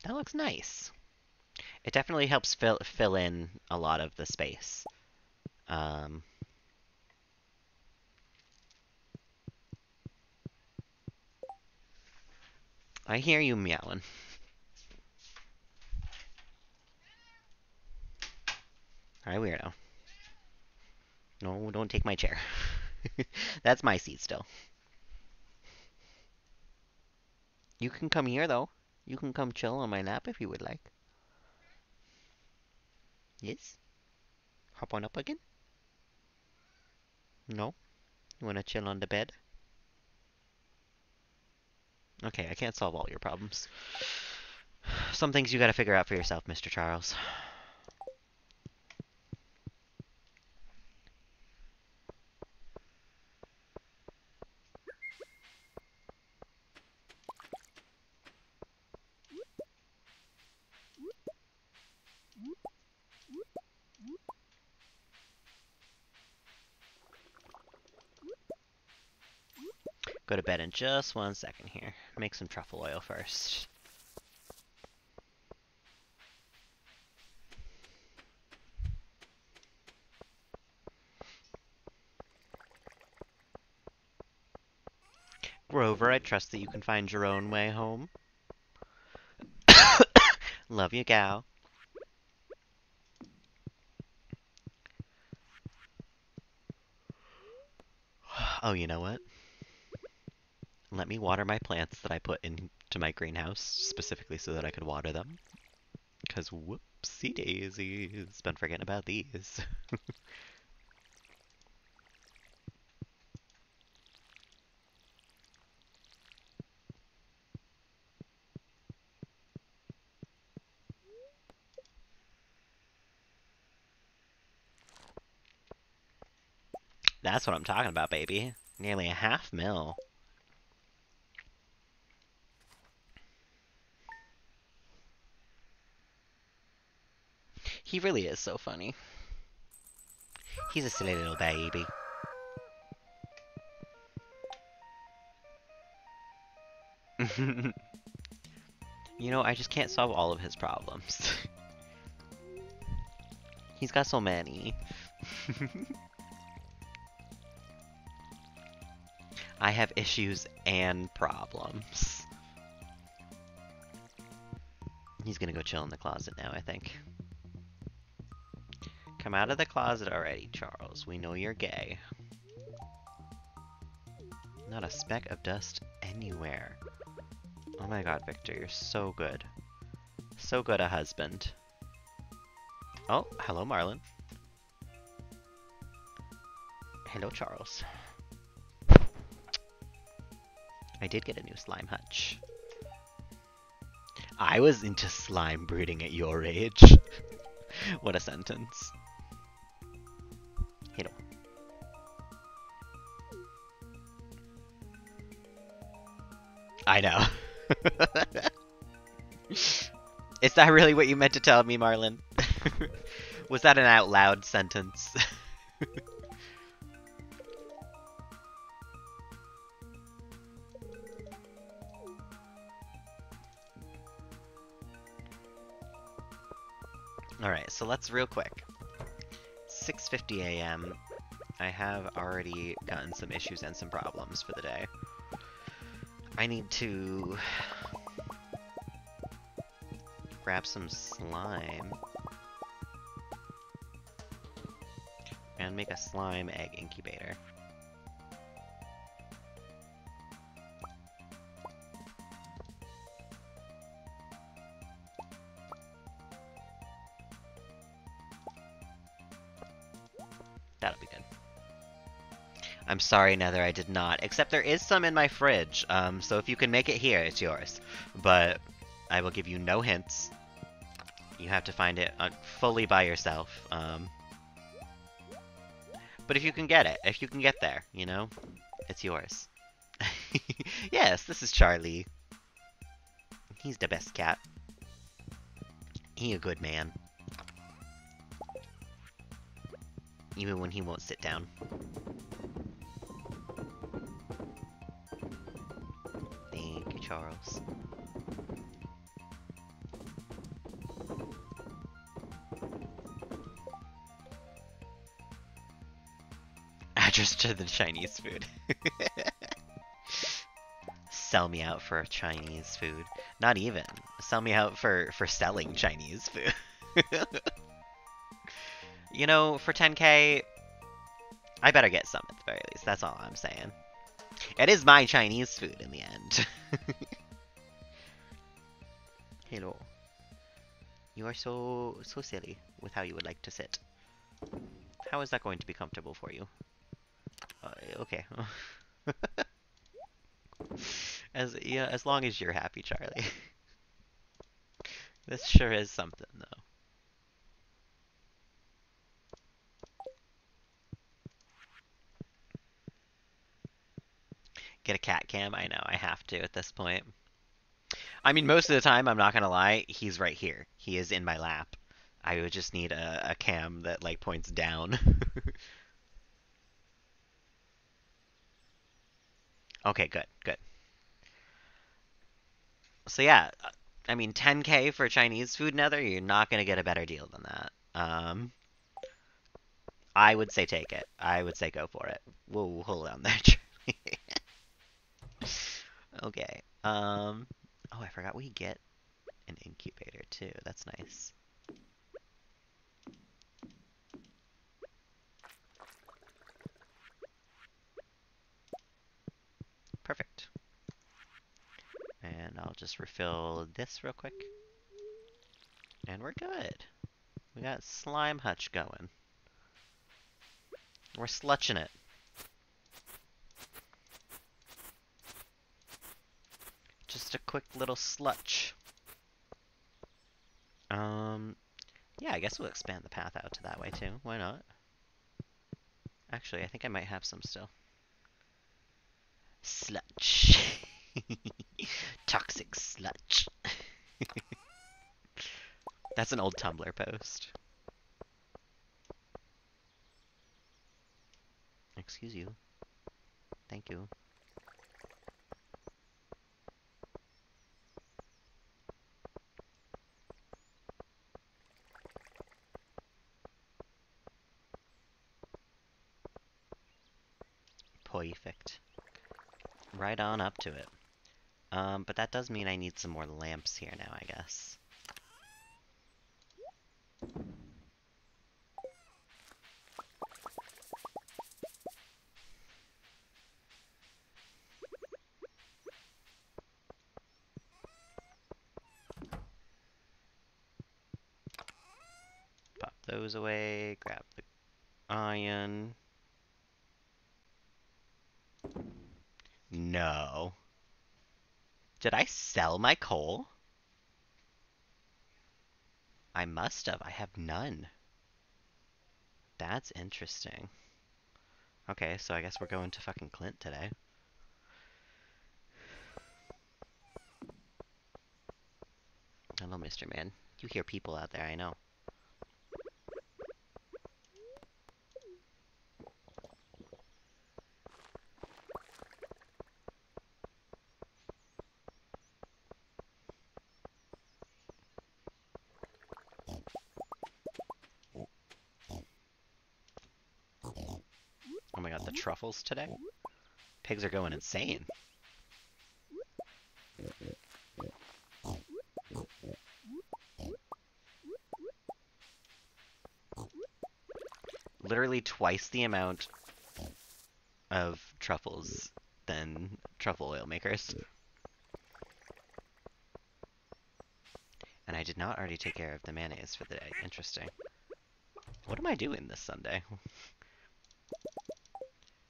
That looks nice. It definitely helps fill in a lot of the space. Um, I hear you meowing. Hi, weirdo. No, don't take my chair. That's my seat still. You can come here, though. You can come chill on my lap if you would like. Yes? Hop on up again? No? You wanna chill on the bed? Okay, I can't solve all your problems. Some things you gotta figure out for yourself, Mr. Charles. Go to bed in just 1 second here. Make some truffle oil first. Grover, I trust that you can find your own way home. Love you, gal. Oh, you know what? Let me water my plants that I put into my greenhouse, specifically so that I could water them. Because whoopsie daisies, been forgetting about these. That's what I'm talking about, baby. Nearly a half mil. He really is so funny. He's a silly little baby. You know, I just can't solve all of his problems. He's got so many. I have issues and problems. He's gonna go chill in the closet now, I think. Come out of the closet already, Charles. We know you're gay. Not a speck of dust anywhere. Oh my god, Victor, you're so good. So good a husband. Oh, hello, Marlin. Hello, Charles. I did get a new slime hutch. I was into slime breeding at your age. What a sentence. Hello. I know. Is that really what you meant to tell me, Marlin? Was that an out loud sentence? Alright, so let's real quick. 6:50 a.m. I have already gotten some issues and some problems for the day. I need to grab some slime and make a slime egg incubator. That'll be good. I'm sorry, Nether, I did not. Except there is some in my fridge, so if you can make it here, it's yours. But I will give you no hints. You have to find it fully by yourself. But if you can get it, if you can get there, you know, it's yours. Yes, this is Charlie. He's the best cat. He a good man. Even when he won't sit down. Thank you, Charles. Address to the Chinese food. Sell me out for Chinese food. Not even. Sell me out for selling Chinese food. You know, for 10k, I better get some at the very least. That's all I'm saying. It is my Chinese food in the end. Hello. You are so silly with how you would like to sit. How is that going to be comfortable for you? Okay. As long as you're happy, Charlie. This sure is something, though. Get a cat cam? I know, I have to at this point. I mean, most of the time, I'm not gonna lie, he's right here. He is in my lap. I would just need a cam that, like, points down. Okay, good, good. So yeah, I mean, 10K for Chinese food nether, you're not gonna get a better deal than that. I would say take it. I would say go for it. Whoa, hold on there, Charlie. Okay. Oh, I forgot we get an incubator too. That's nice. Perfect. And I'll just refill this real quick. And we're good. We got Slime Hutch going. We're slutching it. Just a quick little slutch. Yeah, I guess we'll expand the path out to that way too. Why not? Actually, I think I might have some still. Slutch. Toxic sludge. That's an old Tumblr post. Excuse you. Thank you. Perfect. Right on up to it. But that does mean I need some more lamps here now, I guess. Pop those away, grab the iron. No. Did I sell my coal? I must have. I have none. That's interesting. Okay, so I guess we're going to fucking Clint today. Hello, Mr. Man. You hear people out there, I know. Oh my god, the truffles today? Pigs are going insane. Literally twice the amount of truffles than truffle oil makers. And I did not already take care of the mayonnaise for the day. Interesting. What am I doing this Sunday?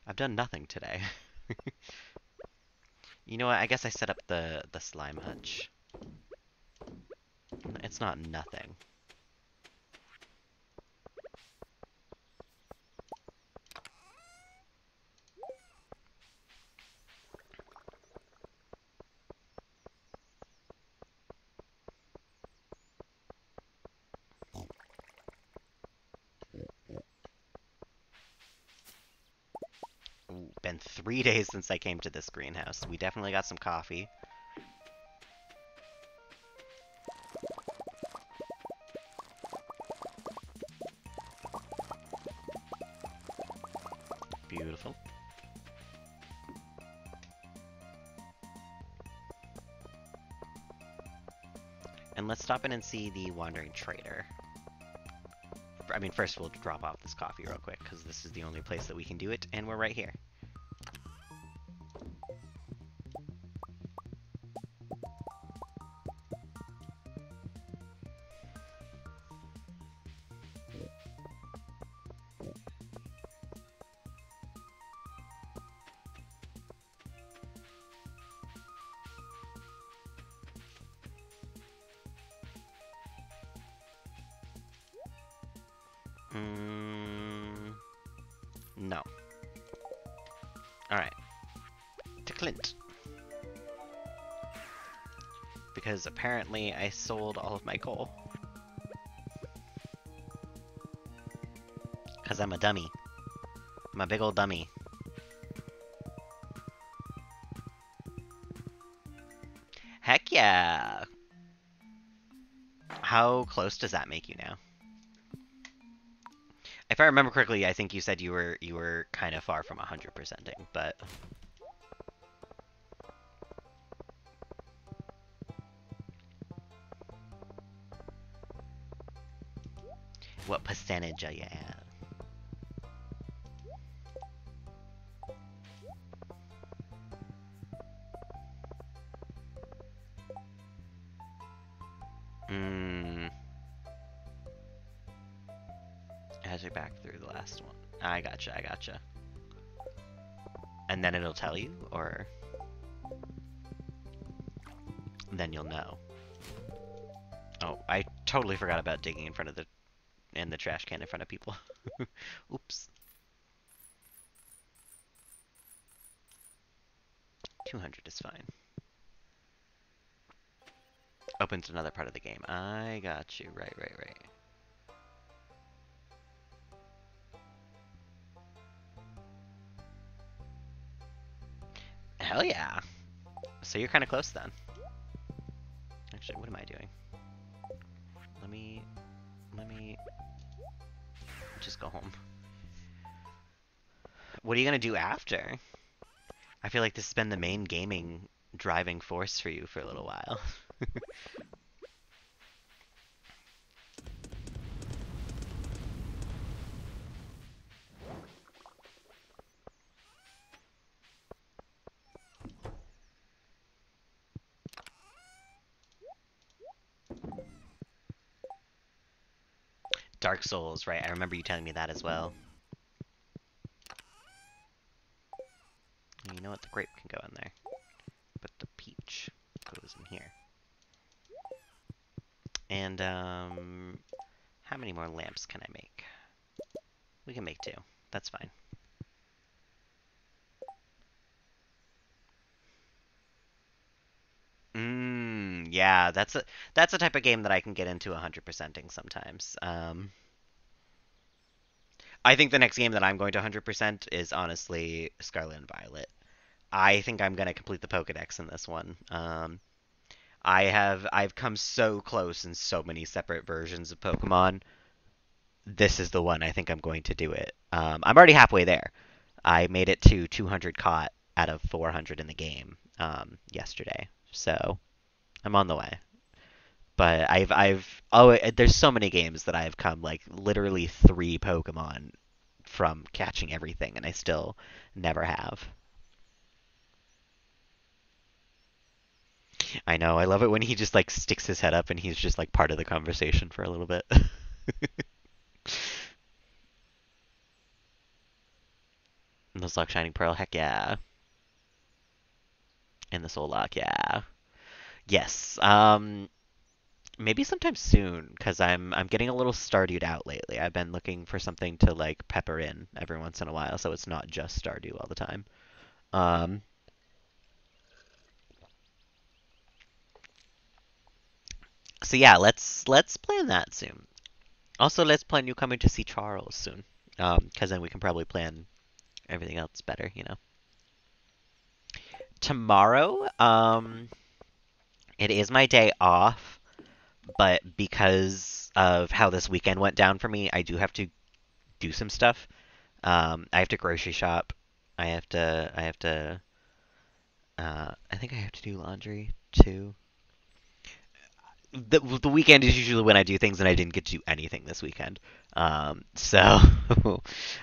I've done nothing today. You know what? I guess I set up the slime hutch. It's not nothing. Ooh, been 3 days since I came to this greenhouse. We definitely got some coffee. Beautiful. And let's stop in and see the Wandering Trader. I mean, first we'll drop off this coffee real quick, because this is the only place that we can do it, and we're right here. Mm, no. Alright. To Clint. Because apparently I sold all of my coal. Because I'm a dummy. I'm a big old dummy. Heck yeah! How close does that make you now? If I remember correctly, I think you said you were kind of far from 100%ing, but what percentage are you at? Mmm. As you're back through the last one. I gotcha, I gotcha. And then it'll tell you, or then you'll know. Oh, I totally forgot about digging in the trash can in front of people. Oops. 200 is fine. Opens another part of the game. I got you. Right, right, right. Hell yeah. So you're kind of close then. Actually, what am I doing? Let me just go home. What are you gonna do after? I feel like this has been the main gaming driving force for you for a little while. Dark Souls, right? I remember you telling me that as well. You know what? The grape can go in there. But the peach goes in here. And, how many more lamps can I make? We can make 2. That's fine. Yeah, that's a type of game that I can get into 100%ing sometimes. I think the next game that I'm going to 100% is honestly Scarlet and Violet. I think I'm gonna complete the Pokedex in this one. I've come so close in so many separate versions of Pokemon. This is the one I think I'm going to do it. I'm already halfway there. I made it to 200 caught out of 400 in the game yesterday, so I'm on the way. But there's so many games that I've come like literally 3 Pokemon from catching everything, and I still never have. I know. I love it when he just like sticks his head up and he's just like part of the conversation for a little bit. Nuzlocke Shining Pearl, heck yeah. And the Soul Lock, yeah. Yes. Maybe sometime soon, because I'm getting a little Stardewed out lately. I've been looking for something to like pepper in every once in a while, so it's not just Stardew all the time. Um, so yeah, let's plan that soon. Also, let's plan you coming to see Charles soon. Because then we can probably plan everything else better, you know. Tomorrow, it is my day off, but because of how this weekend went down for me, I do have to do some stuff. I have to grocery shop. I think I have to do laundry too. The weekend is usually when I do things, and I didn't get to do anything this weekend. So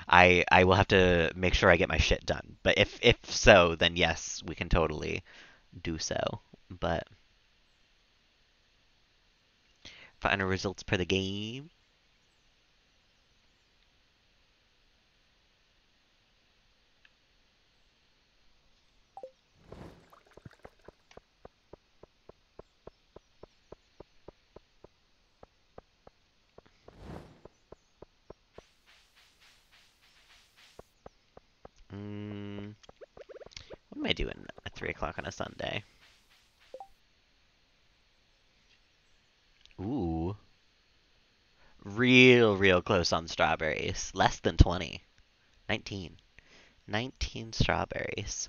I will have to make sure I get my shit done. But if so, then yes, we can totally do so. But final results per the game. 3 o'clock on a Sunday. Ooh. Real close on strawberries. Less than 20. 19. 19 strawberries.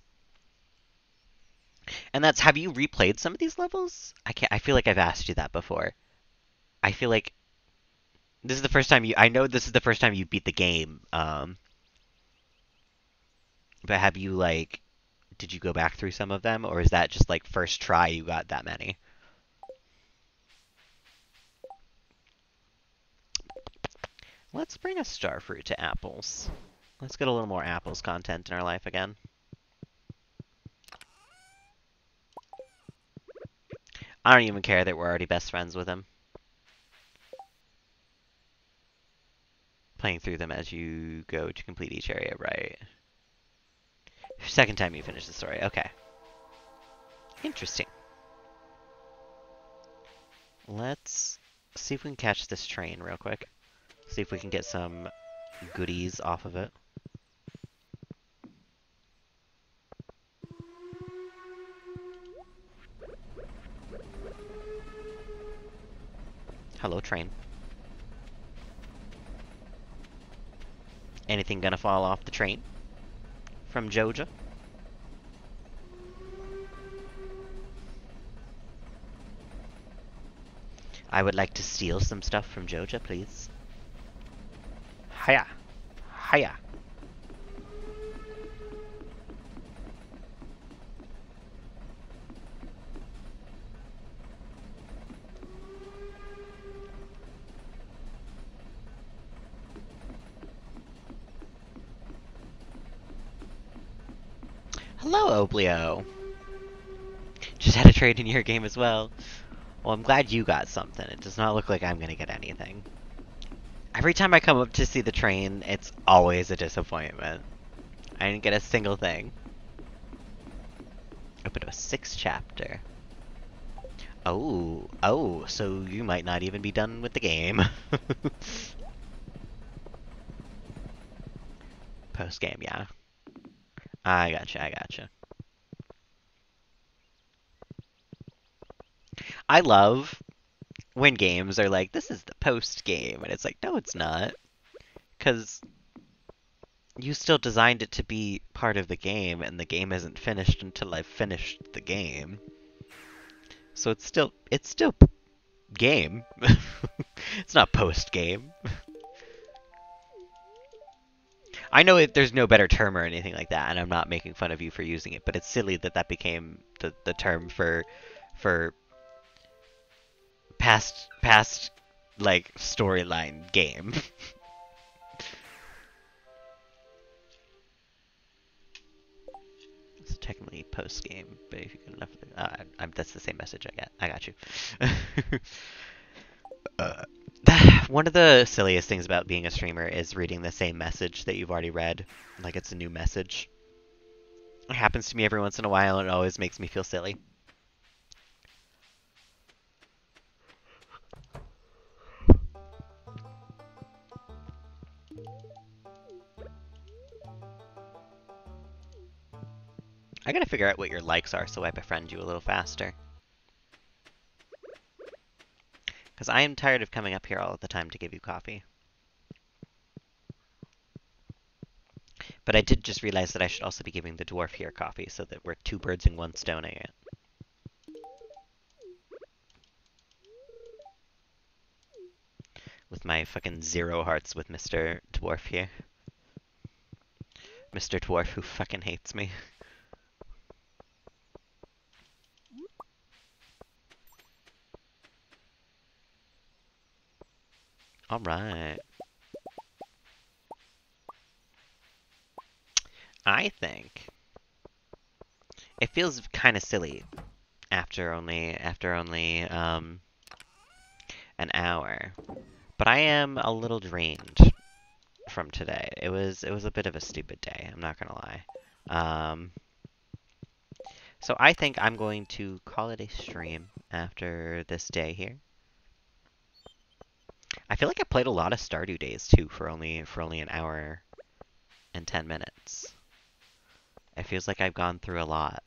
And that's, have you replayed some of these levels? I feel like I've asked you that before. I feel like this is the first time I know this is the first time you beat the game. But have you, like, did you go back through some of them, or is that just like first try you got that many? Let's bring a starfruit to apples. Let's get a little more apples content in our life again. I don't even care that we're already best friends with him. Playing through them as you go to complete each area, right? Second time you finish the story, okay. Interesting. Let's see if we can catch this train real quick. See if we can get some goodies off of it. Hello, train. Anything gonna fall off the train? From Joja? I would like to steal some stuff from Joja, please. Hiya! Hiya! Hello, Oblio! Just had a trade in your game as well. Well, I'm glad you got something. It does not look like I'm gonna get anything. Every time I come up to see the train, it's always a disappointment. I didn't get a single thing. Open to a 6th chapter. Oh, so you might not even be done with the game. Post-game, yeah. I gotcha. I love when games are like, this is the post-game, and it's like, no, it's not. Because you still designed it to be part of the game, and the game isn't finished until I've finished the game. So it's still game. It's not post-game. I know there's no better term or anything like that, and I'm not making fun of you for using it, but it's silly that that became the term for past like storyline game. It's technically post game, but if you can left, that's the same message I get. I got you. One of the silliest things about being a streamer is reading the same message that you've already read, like it's a new message. It happens to me every once in a while, and it always makes me feel silly. I gotta figure out what your likes are so I befriend you a little faster. Because I am tired of coming up here all the time to give you coffee. But I did just realize that I should also be giving the dwarf here coffee so that we're 2 birds in 1 stone it. With my fucking 0 hearts with Mr. Dwarf here. Mr. Dwarf who fucking hates me. Alright. I think it feels kind of silly after only an hour. But I am a little drained from today. It was a bit of a stupid day, I'm not gonna lie. So I think I'm going to call it a stream after this day here. I feel like I played a lot of Stardew Days too for only an hour and 10 minutes. It feels like I've gone through a lot.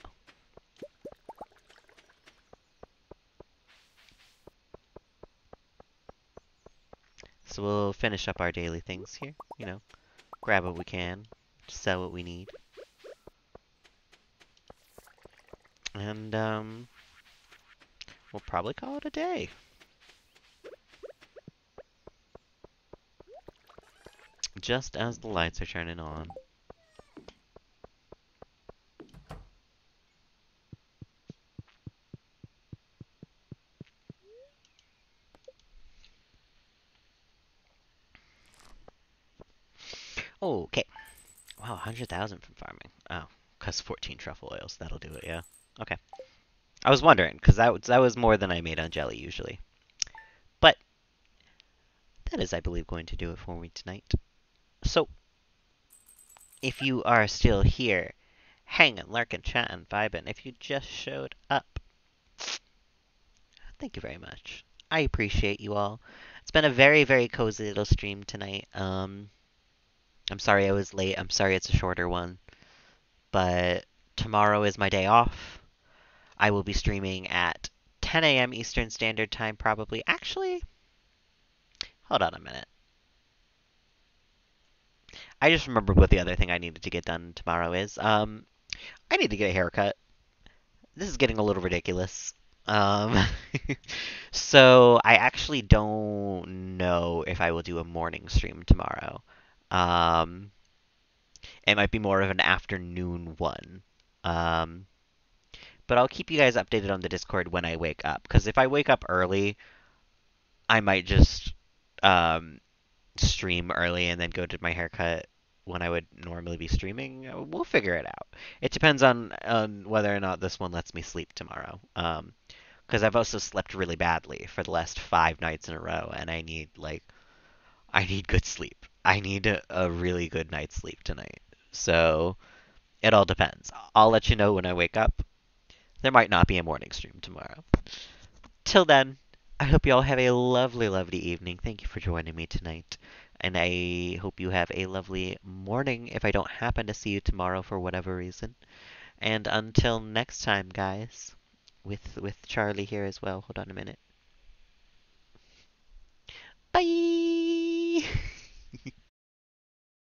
So we'll finish up our daily things here. Grab what we can, sell what we need, and we'll probably call it a day. Just as the lights are turning on. Okay. Wow, 100,000 from farming. Oh, cause 14 truffle oils. That'll do it. Yeah. Okay. I was wondering, cause that was more than I made on jelly usually. But that is, I believe, going to do it for me tonight. So, if you are still here, hanging, lurking, chatting, vibing, if you just showed up, thank you very much. I appreciate you all. It's been a very, very cozy little stream tonight. I'm sorry I was late. I'm sorry it's a shorter one. But tomorrow is my day off. I will be streaming at 10 a.m. Eastern Standard Time, probably. Actually, hold on a minute. I just remembered what the other thing I needed to get done tomorrow is. I need to get a haircut. This is getting a little ridiculous. Um, so I actually don't know if I will do a morning stream tomorrow. Um, it might be more of an afternoon one. Um, but I'll keep you guys updated on the Discord when I wake up. Because if I wake up early, I might just um, stream early and then go to my haircut when I would normally be streaming. We'll figure it out. It depends on whether or not this one lets me sleep tomorrow. Because I've also slept really badly for the last 5 nights in a row, and I need good sleep. I need a really good night's sleep tonight. So it all depends. I'll let you know when I wake up. There might not be a morning stream tomorrow. Till then, I hope you all have a lovely, lovely evening. Thank you for joining me tonight. And I hope you have a lovely morning if I don't happen to see you tomorrow for whatever reason. And until next time, guys, with Charlie here as well. Hold on a minute. Bye!